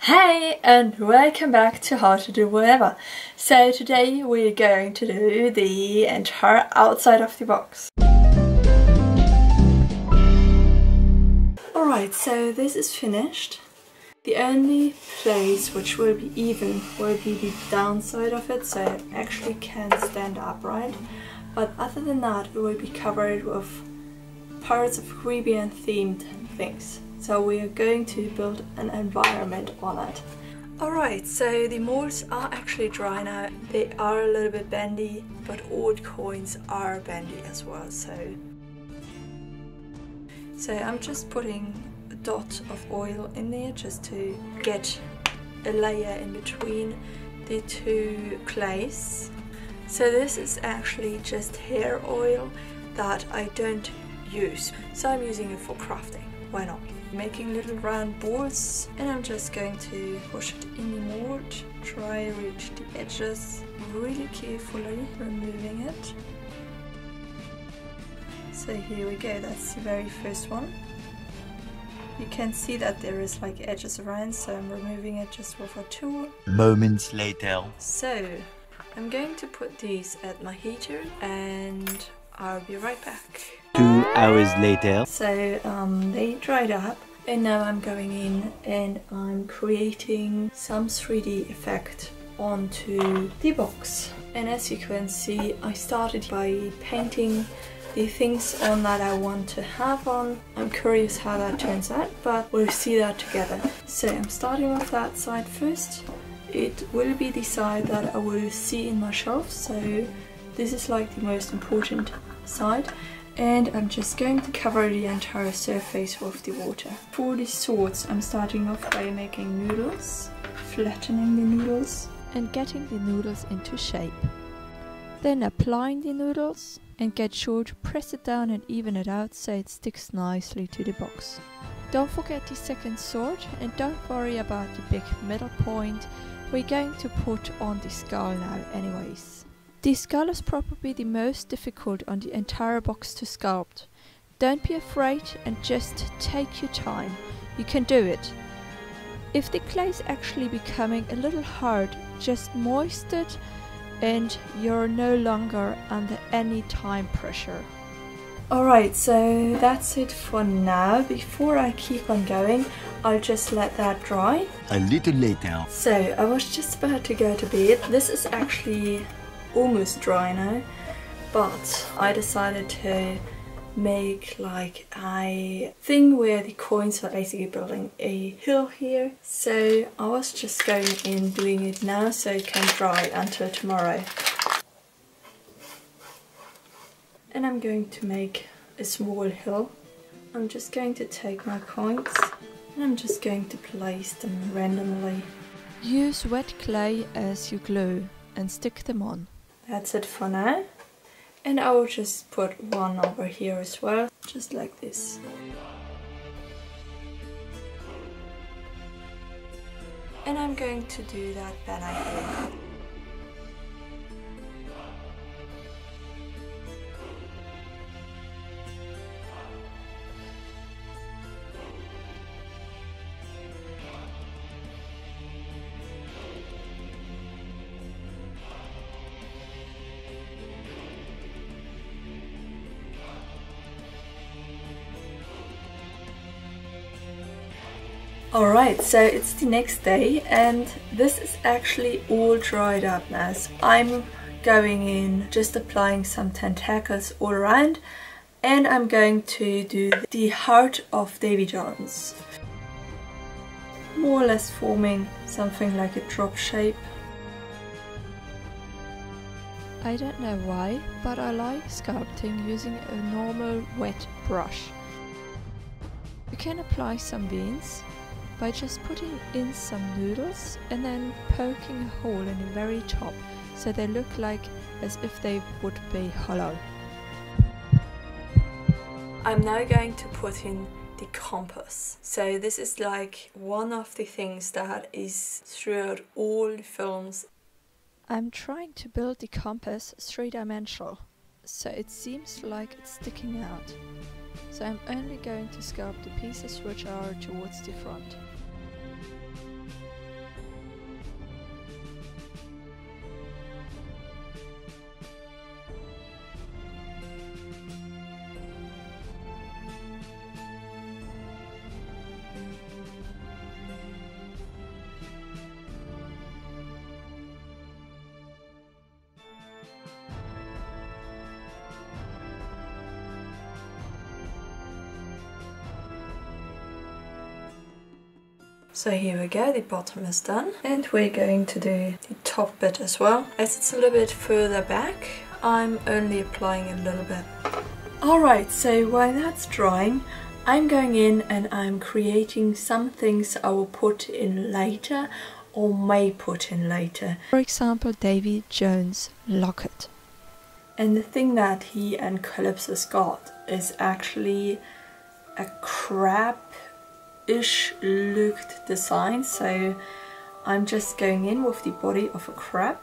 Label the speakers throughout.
Speaker 1: Hey and welcome back to Howtodowhatever. So today we're going to do the entire outside of the box. Alright, so this is finished. The only place which will be even will be the downside of it, so it actually can stand upright. But other than that, it will be covered with Pirates of Caribbean themed things. So we are going to build an environment on it. Alright, so the molds are actually dry now. They are a little bit bendy, but old coins are bendy as well. So I'm just putting a dot of oil in there just to get a layer in between the two clays. So this is actually just hair oil that I don't use. So I'm using it for crafting. Why not? Making little round balls, and I'm just going to push it in the mold, try to reach the edges, really carefully removing it. So here we go, that's the very first one. You can see that there is like edges around, so I'm removing it just with a tool.
Speaker 2: Moments later.
Speaker 1: So I'm going to put these at my heater and I'll be right back.
Speaker 2: 2 hours later.
Speaker 1: So they dried up and now I'm going in and I'm creating some 3D effect onto the box. And as you can see, I started by painting the things on that I want to have on. I'm curious how that turns out, but we'll see that together. So I'm starting with that side first. It will be the side that I will see in my shelf, so this is like the most important side. And I'm just going to cover the entire surface with the water. For the swords, I'm starting off by making noodles, flattening the noodles
Speaker 3: and getting the noodles into shape. Then applying the noodles and get sure to press it down and even it out so it sticks nicely to the box. Don't forget the second sword and don't worry about the big middle point. We're going to put on the skull now anyways. The skull is probably the most difficult on the entire box to sculpt. Don't be afraid and just take your time. You can do it. If the clay is actually becoming a little hard, just moist it and you're no longer under any time pressure.
Speaker 1: Alright, so that's it for now. Before I keep on going, I'll just let that dry.
Speaker 2: A little later.
Speaker 1: So I was just about to go to bed. This is actually almost dry now, but I decided to make like a thing where the coins are basically building a hill here. So I was just going in doing it now so it can dry until tomorrow. And I'm going to make a small hill. I'm just going to take my coins and I'm just going to place them randomly.
Speaker 3: Use wet clay as your glue and stick them on.
Speaker 1: That's it for now. And I will just put one over here as well, just like this. And I'm going to do that banner here. Alright, so it's the next day and this is actually all dried up now. So I'm going in, just applying some tentacles all around, and I'm going to do the heart of Davy Jones. More or less forming something like a drop shape.
Speaker 3: I don't know why, but I like sculpting using a normal wet brush. You can apply some veins by just putting in some noodles and then poking a hole in the very top so they look like as if they would be hollow. I'm now going to put in the compass. So this is like one of the things that is throughout all the films. I'm trying to build the compass three-dimensional, so it seems like it's sticking out. So I'm only going to sculpt the pieces which are towards the front.
Speaker 1: So here we go, the bottom is done. And we're going to do the top bit as well. As it's a little bit further back, I'm only applying a little bit. Alright, so while that's drying, I'm going in and I'm creating some things I will put in later or may put in later.
Speaker 3: For example, Davy Jones' locket.
Speaker 1: And the thing that he and Calypso's got is actually a crab-ish looked design. So I'm just going in with the body of a crab,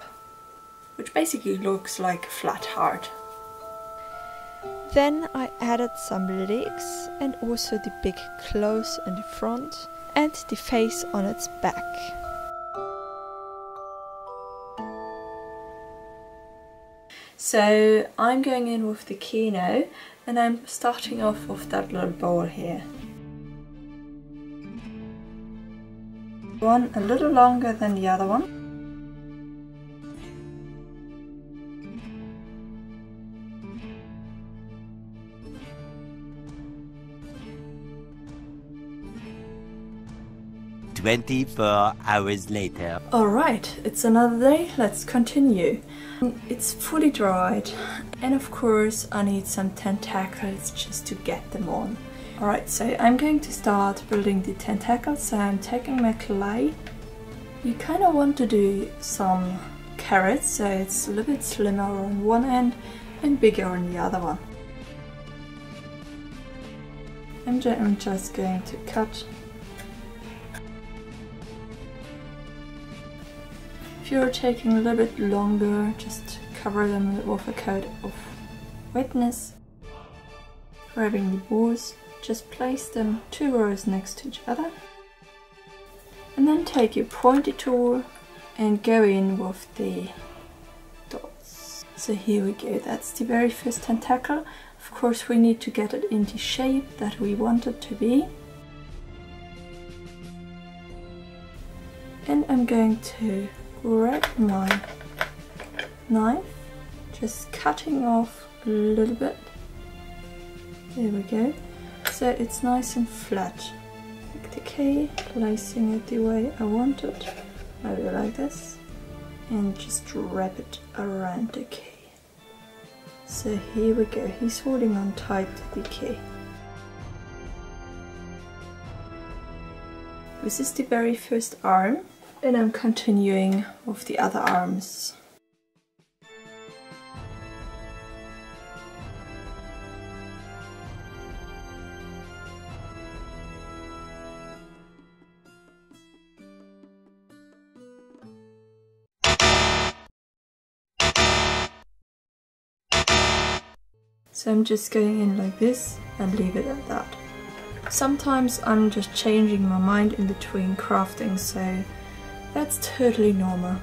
Speaker 1: which basically looks like a flat heart.
Speaker 3: Then I added some legs and also the big claws in the front and the face on its back.
Speaker 1: So I'm going in with the Kino and I'm starting off with that little bowl here. One a little longer than the other one.
Speaker 2: Hours later.
Speaker 1: Alright, it's another day, let's continue. It's fully dried and of course I need some tentacles just to get them on. Alright, so I'm going to start building the tentacles. So I'm taking my clay. You kind of want to do some carrots, so it's a little bit slimmer on one end and bigger on the other one. I'm just going to cut. If you're taking a little bit longer, just cover them with a coat of wetness. Grabbing the balls, just place them 2 rows next to each other. And then take your pointy tool and go in with the dots. So here we go, that's the very first tentacle. Of course we need to get it in the shape that we want it to be. And I'm going to grab my knife, just cutting off a little bit. There we go. So it's nice and flat. Like the K, placing it the way I want it. Maybe like this. And just wrap it around the K. So here we go. He's holding on tight to the K. This is the very first arm. And I'm continuing with the other arms. So I'm just going in like this and leave it at that. Sometimes I'm just changing my mind in between crafting, so that's totally normal.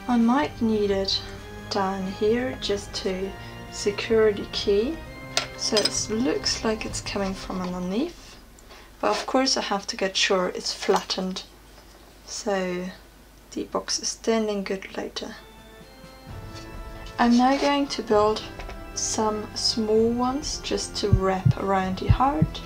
Speaker 1: I might need it down here just to secure the key, so it looks like it's coming from underneath, but of course I have to get sure it's flattened so the box is standing good later. I'm now going to build some small ones just to wrap around the heart.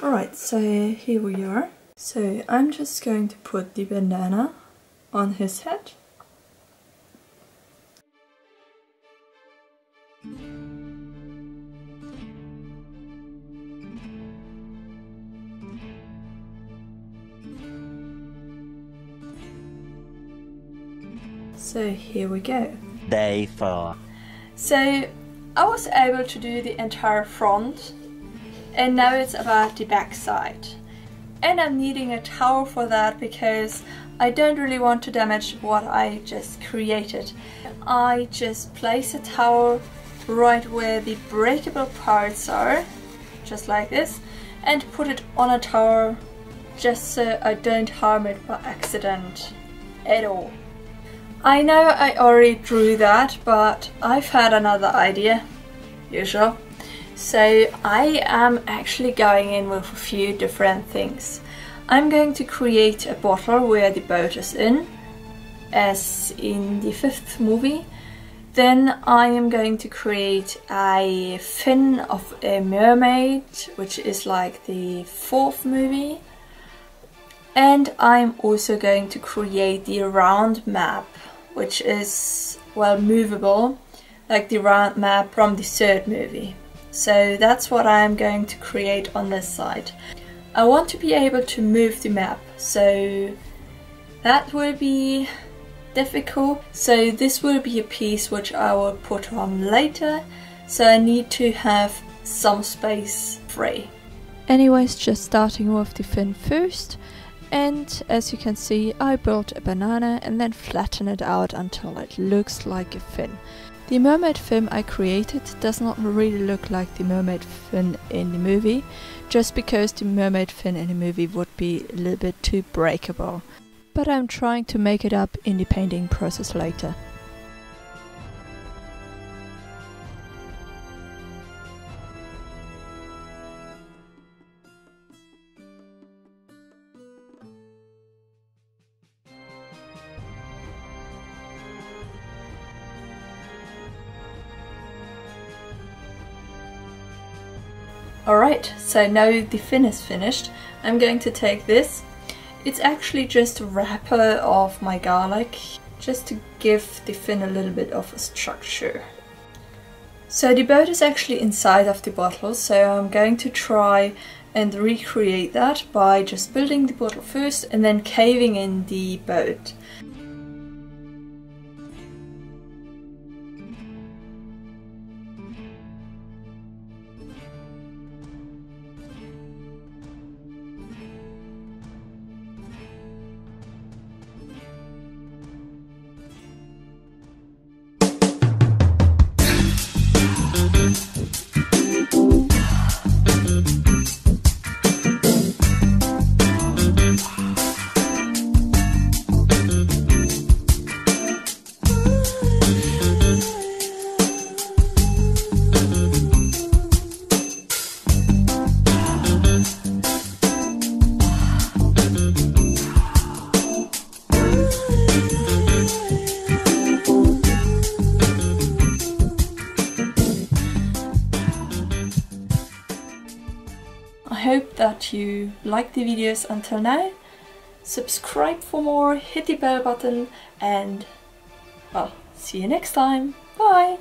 Speaker 1: Alright, so here we are. So I'm just going to put the bandana on his head. So here we go.
Speaker 2: Day 4.
Speaker 1: So I was able to do the entire front, and now it's about the back side. And I'm needing a towel for that because I don't really want to damage what I just created. I just place a towel right where the breakable parts are, just like this, and put it on a towel just so I don't harm it by accident at all. I know I already drew that, but I've had another idea, usual. So I am actually going in with a few different things. I'm going to create a bottle where the boat is in, as in the 5th movie. Then I am going to create a fin of a mermaid, which is like the 4th movie. And I'm also going to create the round map, which is, well, movable, like the round map from the 3rd movie. So that's what I'm going to create on this side. I want to be able to move the map, so that will be difficult. So this will be a piece which I will put on later, so I need to have some space free.
Speaker 3: Anyways, just starting with the fin first. And as you can see, I built a banana and then flatten it out until it looks like a fin. The mermaid fin I created does not really look like the mermaid fin in the movie, just because the mermaid fin in the movie would be a little bit too breakable. But I'm trying to make it up in the painting process later.
Speaker 1: Alright, so now the fin is finished. I'm going to take this. It's actually just a wrapper of my garlic, just to give the fin a little bit of a structure. So the boat is actually inside of the bottle, so I'm going to try and recreate that by just building the bottle first and then caving in the boat. I hope that you liked the videos until now. Subscribe for more, hit the bell button, and well, see you next time. Bye!